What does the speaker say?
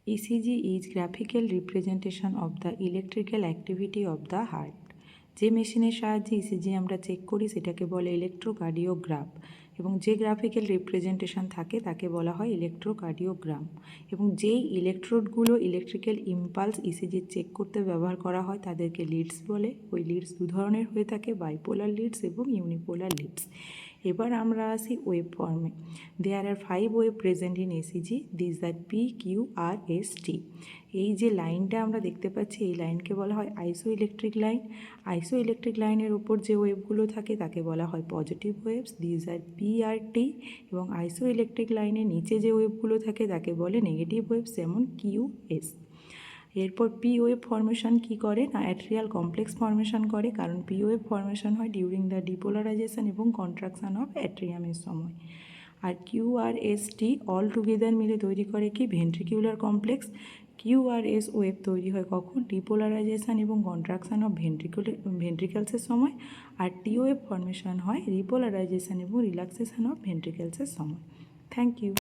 ECG is graphical representation of the electrical activity of the heart. যে মেশিনের সাহায্যে ECG আমরা চেক করি সেটাকে বলে ইলেকট্রোকার্ডিওগ্রাফ, এবং যে গ্রাফিক্যাল রিপ্রেজেন্টেশন থাকে তাকে বলা হয় ইলেকট্রোকার্ডিওগ্রাম। এবং যেই ইলেকট্রোডগুলো ইলেকট্রিক্যাল ইম্পালস ইসিজি চেক করতে ব্যবহার করা হয় তাদেরকে লিডস বলে। ওই লিডস দু ধরনের হয়ে থাকে, বাইপোলার লিডস এবং ইউনিপোলার লিডস। এবার আমরা আসি ওয়েভ ফর্মে। There are 5 wave present in ECG, this are P, Q, R, S, T. এই যে লাইনটা আমরা দেখতে পাচ্ছি এই লাইনকে বলা হয় আইসো ইলেকট্রিক লাইন। আইসো ইলেকট্রিক লাইনের উপর যে ওয়েভগুলো থাকে তাকে বলা হয় positive waves, this are P R T. এবং আইসো ইলেকট্রিক লাইনের নিচে যে ওয়েভগুলো থাকে তাকে বলে নেগেটিভ ওয়েভস, যেমন কিউ, এস। এরপর পি ওয়েভ ফর্মেশন কী করে না, অ্যাট্রিয়াল কমপ্লেক্স ফর্মেশন করে, কারণ পি ওয়েভ ফর্মেশন হয় ডিউরিং দ্য ডিপোলারাইজেশন এবং কন্ট্রাকশন অফ অ্যাট্রিয়ামের সময়। আর কিউ আর এস টি অল টুগেদার মিলে তৈরি করে কি ভেন্ট্রিকিউলার complex. Q R S wave তৈরি হয় কখন, ডিপোলারাইজেশন এবং কন্ট্রাকশন অফ ভেন্ট্রিকেলসের সময়। আর টি ওয়েভ ফর্মেশন হয় রিপোলারাইজেশন এবং রিল্যাক্সেশন অফ ভেন্ট্রিকেলসের সময়। Thank you.